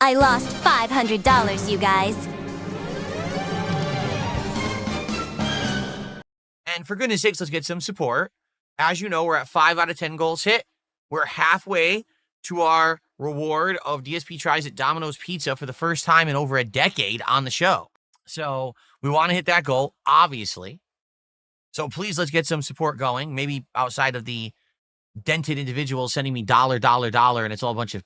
I lost $500, you guys. And for goodness sakes, let's get some support. As you know, we're at 5 out of 10 goals hit. We're halfway to our reward of DSP tries at Domino's Pizza for the first time in over a decade on the show. So we want to hit that goal, obviously. So please, let's get some support going. Maybe outside of the dented individuals sending me dollar, and it's all a bunch of,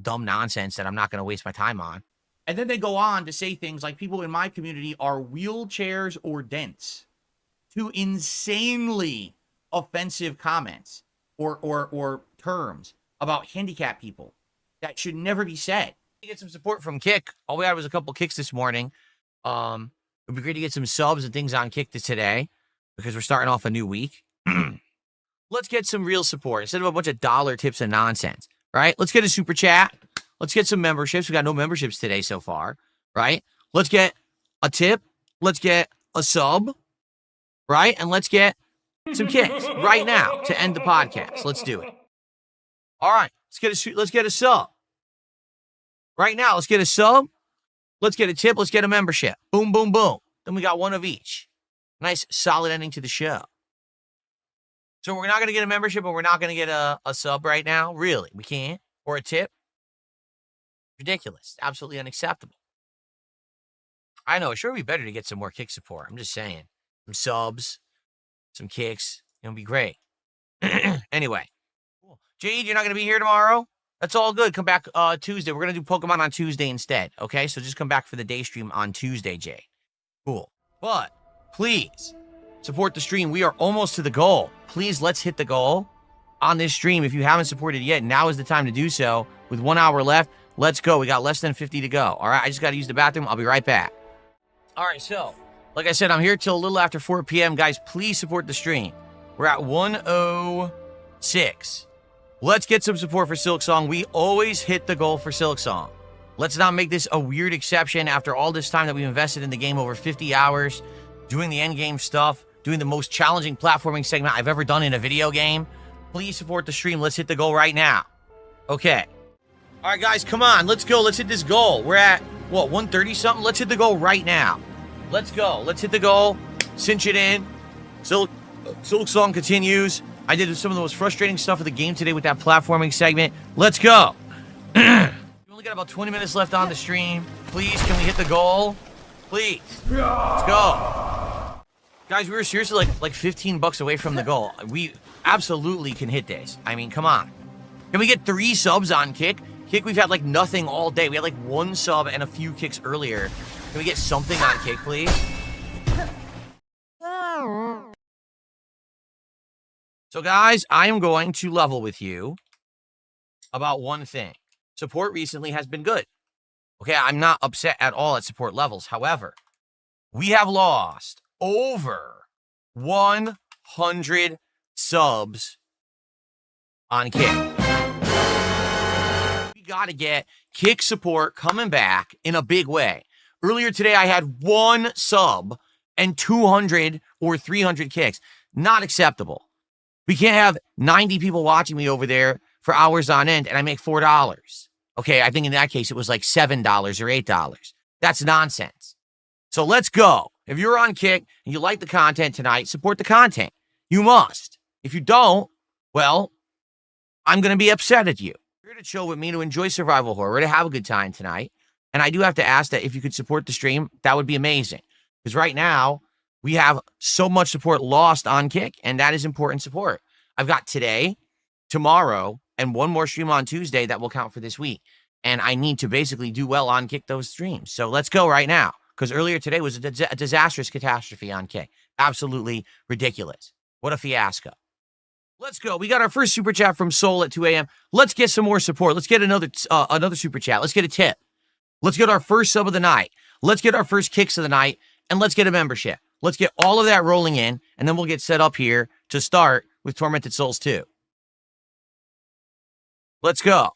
dumb nonsense that I'm not going to waste my time on. And then they go on to say things like people in my community are wheelchairs or dents. Two insanely offensive comments or terms about handicapped people that should never be said. Get some support from Kick. All we had was a couple kicks this morning. It'd be great to get some subs and things on Kick today because we're starting off a new week. Let's get some real support instead of a bunch of dollar tips and nonsense, right? Let's get a super chat. Let's get some memberships. We got no memberships today so far, right? Let's get a tip. Let's get a sub, right? And let's get some kicks right now to end the podcast. Let's do it. All right, let's get a sub. Right now, let's get a sub. Let's get a tip. Let's get a membership. Boom, boom, boom. Then we got one of each. Nice, solid ending to the show. So we're not going to get a membership, and we're not going to get a sub right now. Really, we can't. Or a tip. Ridiculous. Absolutely unacceptable. I know. It sure would be better to get some more kick support. I'm just saying. Some subs, some kicks. It'll be great. Anyway. Cool. Jade, you're not going to be here tomorrow? That's all good. Come back Tuesday. We're going to do Pokemon on Tuesday instead. Okay? So just come back for the day stream on Tuesday, Jade. Cool. But please support the stream. We are almost to the goal. Please, let's hit the goal on this stream. If you haven't supported yet, now is the time to do so. With 1 hour left, let's go. We got less than 50 to go. All right, I just got to use the bathroom. I'll be right back. All right, so, like I said, I'm here till a little after 4 p.m. Guys, please support the stream. We're at 106. Let's get some support for Silksong. We always hit the goal for Silksong. Let's not make this a weird exception after all this time that we've invested in the game, over 50 hours, doing the end game stuff, doing the most challenging platforming segment I've ever done in a video game. Please support the stream. Let's hit the goal right now. Okay. All right, guys, come on. Let's go. Let's hit this goal. We're at, 130 something? Let's hit the goal right now. Let's go. Let's hit the goal. Cinch it in. Silksong continues. I did some of the most frustrating stuff of the game today with that platforming segment. Let's go. We only got about 20 minutes left on the stream. Please, can we hit the goal? Please. Let's go. Guys, we were seriously like $15 away from the goal. We absolutely can hit this. I mean, come on. Can we get 3 subs on Kick? Kick, we've had like nothing all day. We had like 1 sub and a few kicks earlier. Can we get something on Kick, please? So guys, I am going to level with you about one thing. Support recently has been good. Okay, I'm not upset at all at support levels. However, we have lost over 100 subs on Kick. We got to get Kick support coming back in a big way. Earlier today, I had 1 sub and 200 or 300 kicks. Not acceptable. We can't have 90 people watching me over there for hours on end and I make $4. Okay, I think in that case, it was like $7 or $8. That's nonsense. So let's go. If you're on Kick and you like the content tonight, support the content. You must. If you don't, well, I'm going to be upset at you. You're here to chill with me, to enjoy survival horror, we're to have a good time tonight. And I do have to ask that if you could support the stream, that would be amazing. Because right now, we have so much support lost on Kick, and that is important support. I've got today, tomorrow, and 1 more stream on Tuesday that will count for this week. And I need to basically do well on Kick those streams. So let's go right now. Because earlier today was a disastrous catastrophe on Kick. Absolutely ridiculous. What a fiasco. Let's go. We got our first super chat from Soul at 2 a.m. Let's get some more support. Let's get another super chat. Let's get a tip. Let's get our first sub of the night. Let's get our first kicks of the night. And let's get a membership. Let's get all of that rolling in. And then we'll get set up here to start with Tormented Souls 2. Let's go.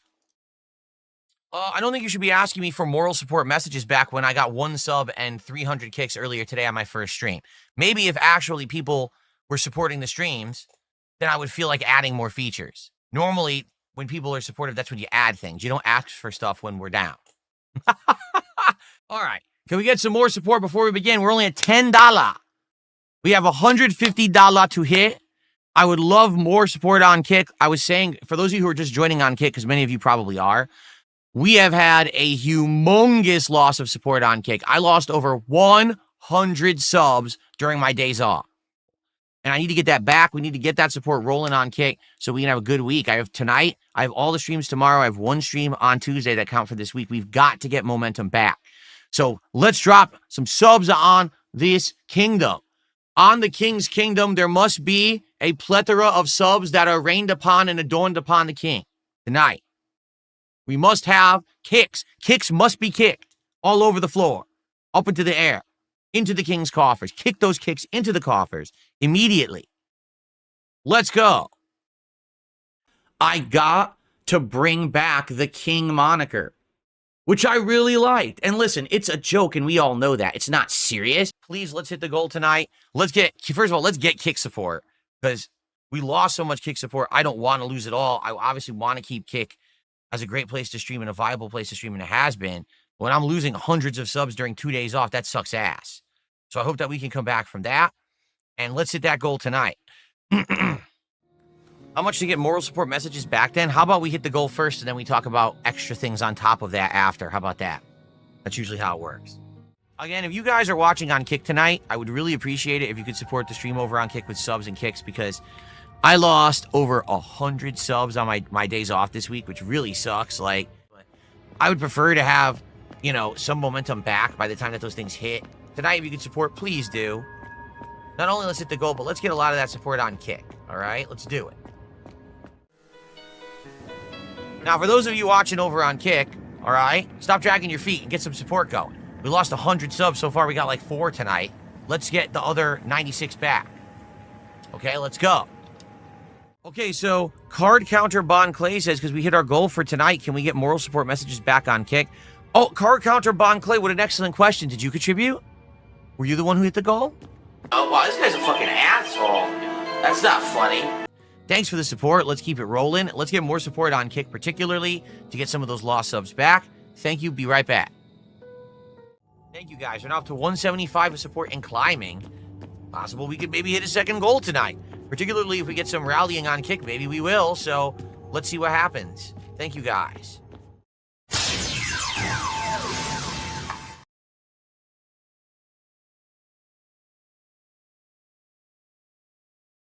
I don't think you should be asking me for moral support messages back when I got 1 sub and 300 kicks earlier today on my first stream. Maybe if actually people were supporting the streams, then I would feel like adding more features. Normally, when people are supportive, that's when you add things. You don't ask for stuff when we're down. All right. Can we get some more support before we begin? We're only at $10. We have $150 to hit. I would love more support on Kick. I was saying, for those of you who are just joining on Kick, because many of you probably are, we have had a humongous loss of support on Kick. I lost over 100 subs during my days off. And I need to get that back. We need to get that support rolling on Kick so we can have a good week. I have tonight. I have all the streams tomorrow. I have one stream on Tuesday that count for this week. We've got to get momentum back. So let's drop some subs on this kingdom. On the king's kingdom, there must be a plethora of subs that are rained upon and adorned upon the king tonight. We must have kicks. Kicks must be kicked all over the floor, up into the air, into the king's coffers. Kick those kicks into the coffers immediately. Let's go. I got to bring back the king moniker, which I really liked. And listen, it's a joke, and we all know that. It's not serious. Please, let's hit the goal tonight. First of all, let's get kick support, because we lost so much kick support. I don't want to lose it all. I obviously want to keep kick as a great place to stream and a viable place to stream, and it has been. When I'm losing hundreds of subs during 2 days off, that sucks ass. So I hope that we can come back from that. And let's hit that goal tonight. How much to get moral support messages back then? How about we hit the goal first and then we talk about extra things on top of that after? How about that? That's usually how it works. Again, if you guys are watching on Kick tonight, I would really appreciate it if you could support the stream over on Kick with subs and kicks, because I lost over 100 subs on my days off this week, which really sucks. Like, I would prefer to have, you know, some momentum back by the time that those things hit. Tonight, if you could support, please do. Not only let's hit the goal, but let's get a lot of that support on Kick. All right, let's do it. Now, for those of you watching over on Kick, all right, stop dragging your feet and get some support going. We lost 100 subs so far. We got like 4 tonight. Let's get the other 96 back. Okay, let's go. Okay, so Card Counter Bon Clay says, because we hit our goal for tonight, can we get moral support messages back on Kick? Oh, Card Counter Bon Clay, what an excellent question. Did you contribute? Were you the one who hit the goal? Oh, wow, this guy's a fucking asshole. That's not funny. Thanks for the support. Let's keep it rolling. Let's get more support on Kick, particularly to get some of those lost subs back. Thank you. Be right back. Thank you, guys. We're now up to 175 of support and climbing. Possible we could maybe hit a second goal tonight. Particularly if we get some rallying on Kick. Maybe we will. So let's see what happens. Thank you, guys.